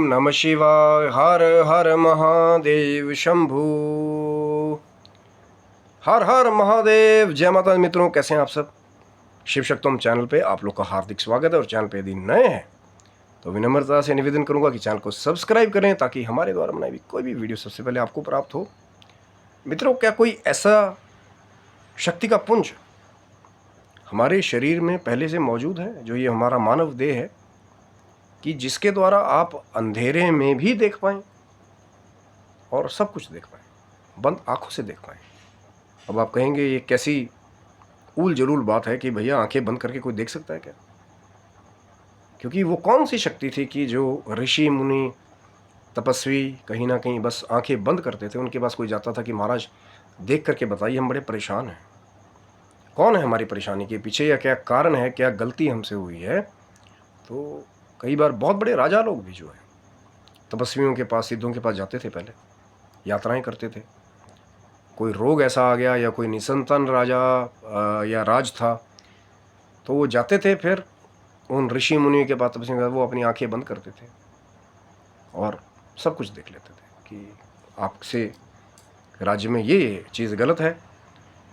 नमः शिवाय। हर हर महादेव शंभू। हर हर महादेव। जय माता मित्रों, कैसे हैं आप सब। शिव शक्तम चैनल पे आप लोग का हार्दिक स्वागत है। और चैनल पे यदि नए हैं तो विनम्रता से निवेदन करूंगा कि चैनल को सब्सक्राइब करें ताकि हमारे द्वारा बनाई हुई कोई भी वीडियो सबसे पहले आपको प्राप्त हो। मित्रों, क्या कोई ऐसा शक्ति का पुंज हमारे शरीर में पहले से मौजूद है, जो ये हमारा मानव देह है, कि जिसके द्वारा आप अंधेरे में भी देख पाएं और सब कुछ देख पाएं, बंद आंखों से देख पाएं। अब आप कहेंगे ये कैसी ऊल जलूल बात है कि भैया आंखें बंद करके कोई देख सकता है क्या। क्योंकि वो कौन सी शक्ति थी कि जो ऋषि मुनि तपस्वी कहीं ना कहीं बस आंखें बंद करते थे, उनके पास कोई जाता था कि महाराज देख करके बताइए, हम बड़े परेशान हैं, कौन है हमारी परेशानी के पीछे, या क्या कारण है, क्या गलती हमसे हुई है। तो कई बार बहुत बड़े राजा लोग भी जो है तपस्वियों के पास, सिद्धों के पास जाते थे, पहले यात्राएं करते थे। कोई रोग ऐसा आ गया या कोई निसंतान राजा या राज था तो वो जाते थे, फिर उन ऋषि मुनियों के पास तपस्वियों के पास वो अपनी आंखें बंद करते थे और सब कुछ देख लेते थे कि आपसे राज्य में ये चीज़ गलत है,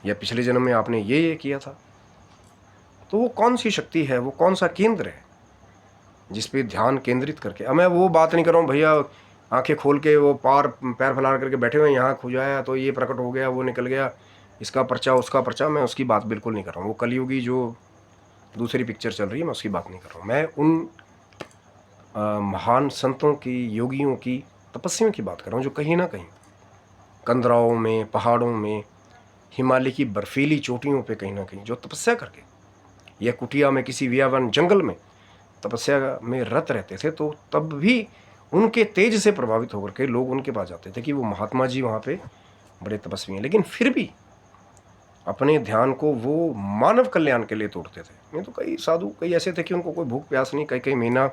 या पिछले जन्म में आपने ये किया था। तो वो कौन सी शक्ति है, वो कौन सा केंद्र है जिस पे ध्यान केंद्रित करके। अब मैं वो बात नहीं कर रहा हूँ भैया आंखें खोल के वो पैर फैला करके बैठे हुए हैं, यहाँ खुजाया तो ये प्रकट हो गया, वो निकल गया, इसका पर्चा उसका पर्चा, मैं उसकी बात बिल्कुल नहीं कर रहा हूँ। वो कलयुगी जो दूसरी पिक्चर चल रही है, मैं उसकी बात नहीं कर रहा हूँ। मैं उन महान संतों की, योगियों की, तपस्वियों की बात कर रहा हूँ जो कहीं ना कहीं कंदराओं में, पहाड़ों में, हिमालय की बर्फीली चोटियों पे कहीं ना कहीं जो तपस्या करके, या कुटिया में किसी वियावन जंगल में तपस्या में रत रहते थे, तो तब भी उनके तेज से प्रभावित होकर के लोग उनके पास जाते थे कि वो महात्मा जी वहाँ पे बड़े तपस्वी हैं। लेकिन फिर भी अपने ध्यान को वो मानव कल्याण के लिए तोड़ते थे। नहीं तो कई साधु कई ऐसे थे कि उनको कोई भूख प्यास नहीं, कई कई महीना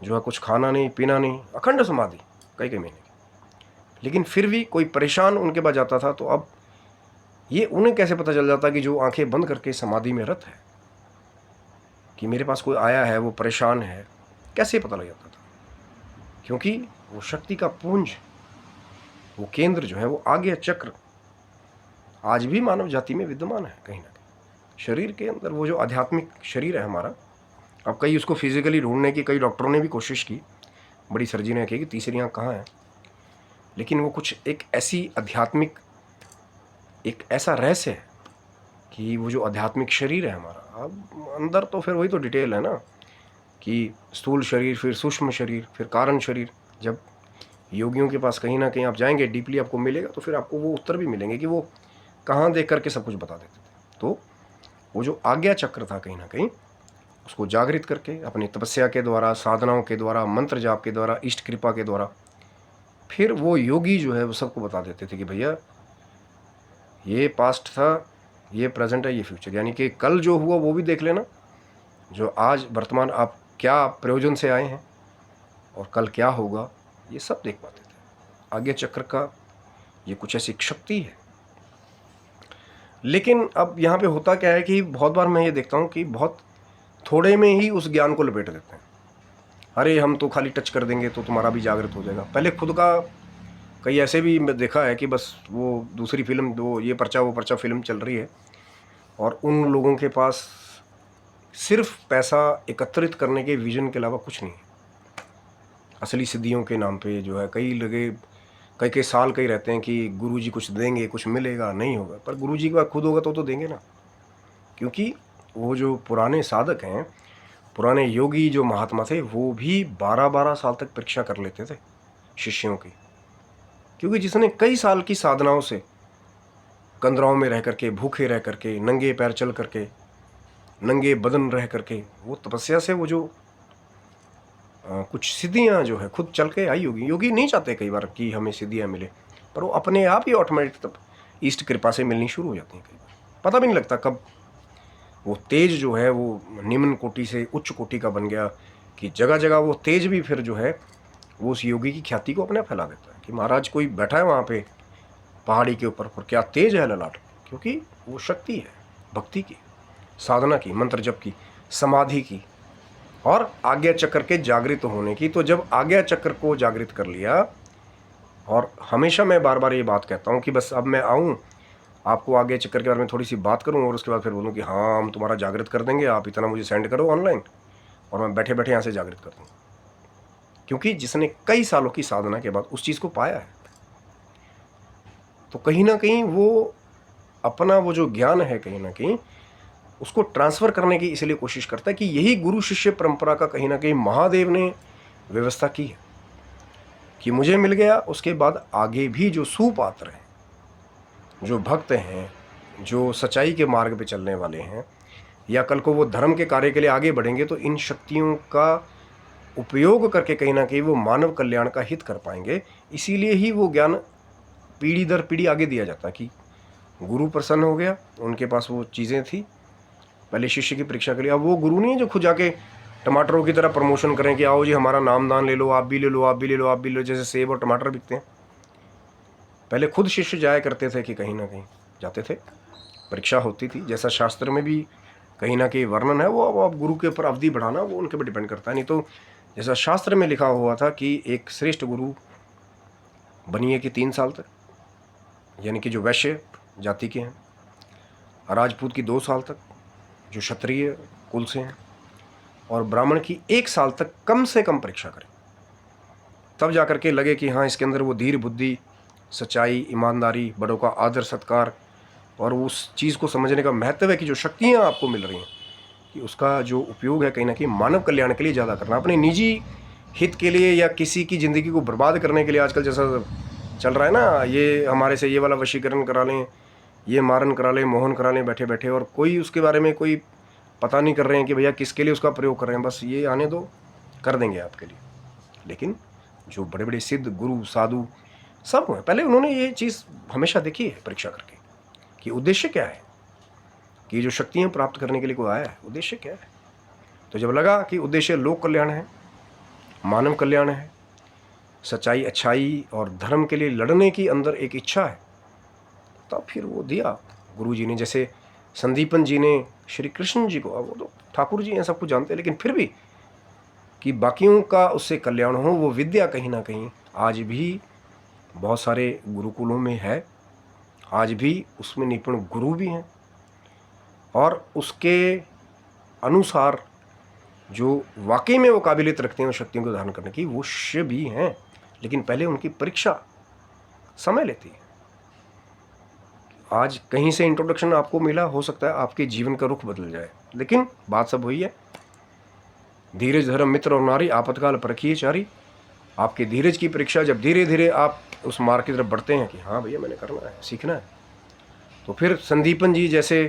जो है कुछ खाना नहीं पीना नहीं, अखंड समाधि कई कई महीने की। लेकिन फिर भी कोई परेशान उनके पास जाता था, तो अब ये उन्हें कैसे पता चल जाता कि जो आंखें बंद करके समाधि में रत है कि मेरे पास कोई आया है, वो परेशान है, कैसे पता लग जाता था। क्योंकि वो शक्ति का पुंज, वो केंद्र जो है, वो आज्ञा चक्र आज भी मानव जाति में विद्यमान है कहीं ना कहीं शरीर के अंदर। वो जो आध्यात्मिक शरीर है हमारा, अब कई उसको फिजिकली ढूंढने की कई डॉक्टरों ने भी कोशिश की, बड़ी सर्जरी ने कही कि तीसरी आंख कहाँ है, लेकिन वो कुछ एक ऐसी आध्यात्मिक, एक ऐसा रहस्य है कि वो जो आध्यात्मिक शरीर है हमारा, अब अंदर तो फिर वही तो डिटेल है ना कि स्थूल शरीर, फिर सूक्ष्म शरीर, फिर कारण शरीर। जब योगियों के पास कहीं ना कहीं आप जाएंगे, डीपली आपको मिलेगा, तो फिर आपको वो उत्तर भी मिलेंगे कि वो कहाँ देख करके सब कुछ बता देते थे। तो वो जो आज्ञा चक्र था कहीं ना कहीं, उसको जागृत करके अपनी तपस्या के द्वारा, साधनाओं के द्वारा, मंत्र जाप के द्वारा, इष्ट कृपा के द्वारा, फिर वो योगी जो है वो सबको बता देते थे कि भैया ये पास्ट था, ये प्रेजेंट है, ये फ्यूचर। यानी कि कल जो हुआ वो भी देख लेना, जो आज वर्तमान आप क्या प्रयोजन से आए हैं, और कल क्या होगा, ये सब देख पाते थे। आज्ञा चक्र का ये कुछ ऐसी शक्ति है। लेकिन अब यहाँ पे होता क्या है कि बहुत बार मैं ये देखता हूँ कि बहुत थोड़े में ही उस ज्ञान को लपेट देते हैं। अरे हम तो खाली टच कर देंगे तो तुम्हारा भी जागृत हो जाएगा। पहले खुद का कई ऐसे भी मैं देखा है कि बस वो दूसरी फिल्म, वो ये पर्चा वो पर्चा फिल्म चल रही है, और उन लोगों के पास सिर्फ पैसा एकत्रित करने के विजन के अलावा कुछ नहीं है। असली सिद्धियों के नाम पे जो है कई लगे, कई कई साल कई रहते हैं कि गुरुजी कुछ देंगे, कुछ मिलेगा, नहीं होगा। पर गुरुजी के बाद खुद होगा तो देंगे ना। क्योंकि वो जो पुराने साधक हैं, पुराने योगी जो महात्मा थे, वो भी 12-12 साल तक परीक्षा कर लेते थे शिष्यों की। क्योंकि जिसने कई साल की साधनाओं से कंदराओं में रह करके, भूखे रह करके, नंगे पैर चल करके, नंगे बदन रह करके, वो तपस्या से वो जो कुछ सिद्धियां जो है खुद चल के आई होगी। योगी नहीं चाहते कई बार कि हमें सिद्धियां मिले, पर वो अपने आप ही ऑटोमेटिक तब इष्ट कृपा से मिलनी शुरू हो जाती हैं। कई बार पता भी नहीं लगता कब वो तेज जो है वो निम्न कोटि से उच्च कोटि का बन गया, कि जगह जगह वो तेज भी फिर जो है वो उस योगी की ख्याति को अपने फैला देता है कि महाराज कोई बैठा है वहाँ पे पहाड़ी के ऊपर, पर क्या तेज है ललाट। क्योंकि वो शक्ति है भक्ति की, साधना की, मंत्र जप की, समाधि की, और आज्ञा चक्र के जागृत होने की। तो जब आज्ञा चक्र को जागृत कर लिया, और हमेशा मैं बार बार ये बात कहता हूँ कि बस अब मैं आऊँ, आपको आज्ञा चक्र के बारे में थोड़ी सी बात करूँ और उसके बाद फिर बोलूँ कि हाँ हम तुम्हारा जागृत कर देंगे, आप इतना मुझे सेंड करो ऑनलाइन और मैं बैठे बैठे यहाँ से जागृत कर दूँ। क्योंकि जिसने कई सालों की साधना के बाद उस चीज़ को पाया है, तो कहीं ना कहीं वो अपना वो जो ज्ञान है कहीं ना कहीं उसको ट्रांसफ़र करने की इसलिए कोशिश करता है कि यही गुरु शिष्य परंपरा का कहीं ना कहीं महादेव ने व्यवस्था की है कि मुझे मिल गया, उसके बाद आगे भी जो सुपात्र हैं, जो भक्त हैं, जो सच्चाई के मार्ग पे चलने वाले हैं, या कल को वो धर्म के कार्य के लिए आगे बढ़ेंगे, तो इन शक्तियों का उपयोग करके कहीं ना कहीं वो मानव कल्याण का हित कर पाएंगे। इसीलिए ही वो ज्ञान पीढ़ी दर पीढ़ी आगे दिया जाता कि गुरु प्रसन्न हो गया, उनके पास वो चीज़ें थी पहले शिष्य की परीक्षा के लिए। अब वो गुरु नहीं है जो खुद जाके टमाटरों की तरह प्रमोशन करें कि आओ जी हमारा नाम दान ले लो, आप भी ले लो, आप भी ले लो, आप भी ले लो, जैसे सेब और टमाटर बिकते हैं। पहले खुद शिष्य जाया करते थे कि कहीं ना कहीं जाते थे, परीक्षा होती थी, जैसा शास्त्र में भी कहीं ना कहीं वर्णन है। वो अब गुरु के ऊपर अवधि बढ़ाना वो उनके ऊपर डिपेंड करता है। नहीं तो जैसा शास्त्र में लिखा हुआ था कि एक श्रेष्ठ गुरु बनिए कि 3 साल तक, यानी कि जो वैश्य जाति के हैं, राजपूत की 2 साल तक जो क्षत्रिय कुल से हैं, और ब्राह्मण की 1 साल तक कम से कम परीक्षा करें, तब जाकर के लगे कि हाँ इसके अंदर वो धीर बुद्धि, सच्चाई, ईमानदारी, बड़ों का आदर सत्कार और उस चीज़ को समझने का महत्व है कि जो शक्तियाँ आपको मिल रही हैं कि उसका जो उपयोग है कहीं ना कहीं मानव कल्याण के लिए ज़्यादा करना, अपने निजी हित के लिए या किसी की ज़िंदगी को बर्बाद करने के लिए। आजकल जैसा चल रहा है ना, ये हमारे से ये वाला वशीकरण करा लें, ये मारन करा लें, मोहन करा लें बैठे बैठे, और कोई उसके बारे में कोई पता नहीं कर रहे हैं कि भैया किसके लिए उसका प्रयोग कर रहे हैं, बस ये आने दो कर देंगे आपके लिए। लेकिन जो बड़े बड़े सिद्ध गुरु साधु सब हुए, पहले उन्होंने ये चीज़ हमेशा देखी है परीक्षा करके कि उद्देश्य क्या है, कि जो शक्तियाँ प्राप्त करने के लिए कोई आया है, उद्देश्य क्या है। तो जब लगा कि उद्देश्य लोक कल्याण है, मानव कल्याण है, सच्चाई अच्छाई और धर्म के लिए लड़ने की अंदर एक इच्छा है, तब फिर वो दिया गुरु जी ने। जैसे संदीपन जी ने श्री कृष्ण जी को, अब वो तो ठाकुर जी हैं, सब कुछ जानते हैं, लेकिन फिर भी कि बाकियों का उससे कल्याण हो, वो विद्या कहीं ना कहीं आज भी बहुत सारे गुरुकुलों में है, आज भी उसमें निपुण गुरु भी हैं, और उसके अनुसार जो वाकई में वो काबिलियत रखते हैं उन शक्तियों को धारण करने की, वो शिष्य भी हैं। लेकिन पहले उनकी परीक्षा समय लेती है। आज कहीं से इंट्रोडक्शन आपको मिला, हो सकता है आपके जीवन का रुख बदल जाए, लेकिन बात सब वही है, धीरज धर्म मित्र और नारी आपातकाल परखिए चारी। आपके धीरज की परीक्षा जब धीरे धीरे आप उस मार्ग की तरफ बढ़ते हैं कि हाँ भैया मैंने करना है, सीखना है, तो फिर संदीपन जी जैसे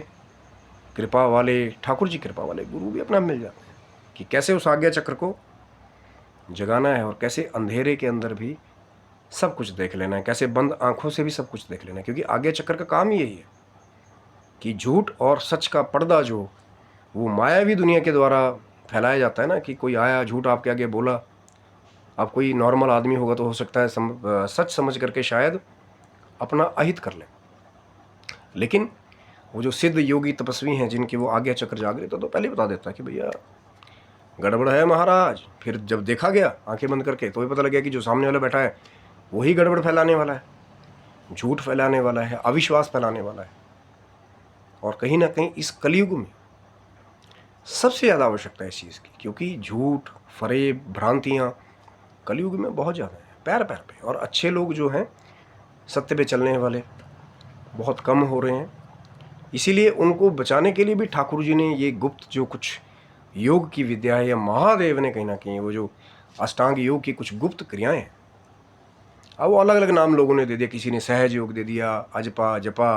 कृपा वाले, ठाकुर जी कृपा वाले गुरु भी अपना मिल जाते हैं कि कैसे उस आज्ञा चक्र को जगाना है और कैसे अंधेरे के अंदर भी सब कुछ देख लेना है, कैसे बंद आंखों से भी सब कुछ देख लेना है। क्योंकि आज्ञा चक्र का काम ही यही है कि झूठ और सच का पर्दा जो वो मायावी दुनिया के द्वारा फैलाया जाता है ना, कि कोई आया झूठ आपके आगे बोला, आप कोई नॉर्मल आदमी होगा तो हो सकता है सच समझ करके शायद अपना अहित कर ले, लेकिन वो जो सिद्ध योगी तपस्वी हैं जिनके वो आज्ञा चक्र जागृत तो पहले बता देता है कि भैया गड़बड़ है महाराज। फिर जब देखा गया आंखें बंद करके तो ये पता लग गया कि जो सामने वाला बैठा है वही गड़बड़ फैलाने वाला है, झूठ फैलाने वाला है, अविश्वास फैलाने वाला है। और कहीं ना कहीं इस कलयुग में सबसे ज़्यादा आवश्यकता है इस चीज़ की, क्योंकि झूठ, फरेब, भ्रांतियाँ कलयुग में बहुत ज़्यादा है, पैर पैर पे। और अच्छे लोग जो हैं सत्य पे चलने वाले बहुत कम हो रहे हैं। इसीलिए उनको बचाने के लिए भी ठाकुर जी ने ये गुप्त जो कुछ योग की विद्या है, या महादेव ने कहीं ना कहीं वो जो अष्टांग योग की कुछ गुप्त क्रियाएं हैं, अब वो अलग अलग नाम लोगों ने दे दिया, किसी ने सहज योग दे दिया, अजपा जपा,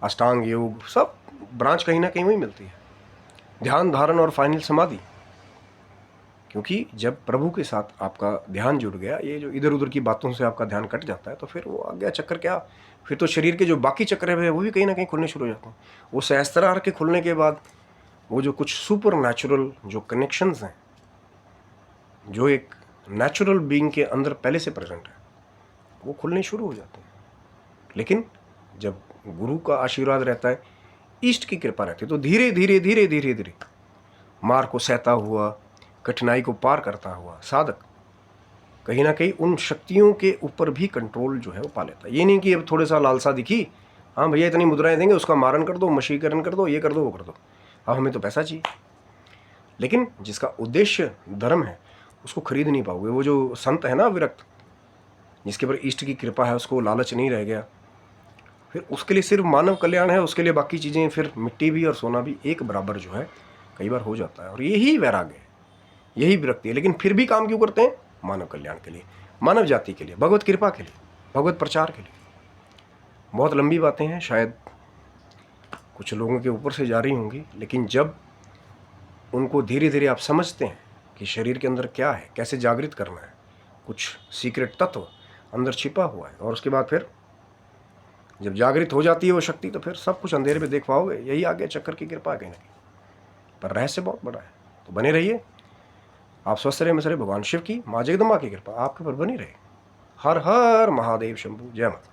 अष्टांग योग, सब ब्रांच कहीं ना कहीं वही मिलती है, ध्यान धारण और फाइनल समाधि। क्योंकि जब प्रभु के साथ आपका ध्यान जुड़ गया, ये जो इधर उधर की बातों से आपका ध्यान कट जाता है, तो फिर वो आज्ञा चक्र क्या, फिर तो शरीर के जो बाकी चक्र है वो भी कहीं ना कहीं खुलने शुरू हो जाते हैं। वो सहस्त्रार के खुलने के बाद वो जो कुछ सुपर नेचुरल जो कनेक्शंस हैं, जो एक नेचुरल बीइंग के अंदर पहले से प्रेजेंट है, वो खुलने शुरू हो जाते हैं। लेकिन जब गुरु का आशीर्वाद रहता है, ईष्ट की कृपा रहती है, तो धीरे धीरे धीरे धीरे धीरे मार को सहता हुआ, कठिनाई को पार करता हुआ साधक कहीं ना कहीं उन शक्तियों के ऊपर भी कंट्रोल जो है वो पा लेता है। ये नहीं कि अब थोड़े सा लालसा दिखी, हाँ भैया इतनी मुद्राएं देंगे, उसका मारन कर दो, वशीकरण कर दो, ये कर दो, वो कर दो, अब हमें तो पैसा चाहिए। लेकिन जिसका उद्देश्य धर्म है उसको खरीद नहीं पाओगे। वो जो संत है ना विरक्त, जिसके ऊपर इष्ट की कृपा है, उसको लालच नहीं रह गया, फिर उसके लिए सिर्फ मानव कल्याण है, उसके लिए बाकी चीज़ें फिर मिट्टी भी और सोना भी एक बराबर जो है कई बार हो जाता है। और यही वैराग्य है, यही विरक्ति है। लेकिन फिर भी काम क्यों करते हैं? मानव कल्याण के लिए, मानव जाति के लिए, भगवत कृपा के लिए, भगवत प्रचार के लिए। बहुत लंबी बातें हैं, शायद कुछ लोगों के ऊपर से जा रही होंगी, लेकिन जब उनको धीरे धीरे आप समझते हैं कि शरीर के अंदर क्या है, कैसे जागृत करना है, कुछ सीक्रेट तत्व अंदर छिपा हुआ है, और उसके बाद फिर जब जागृत हो जाती है वो शक्ति, तो फिर सब कुछ अंधेरे में देख पाओगे। यही आगे चक्कर की कृपा है कहीं ना कहीं, पर रहस्य बहुत बड़ा है। तो बने रहिए, आप स्वस्थ रहे, मस्त रहे, भगवान शिव की, माँ जगदम्बा की कृपा आपके ऊपर बनी रहे। हर हर महादेव शंभू, जय माता।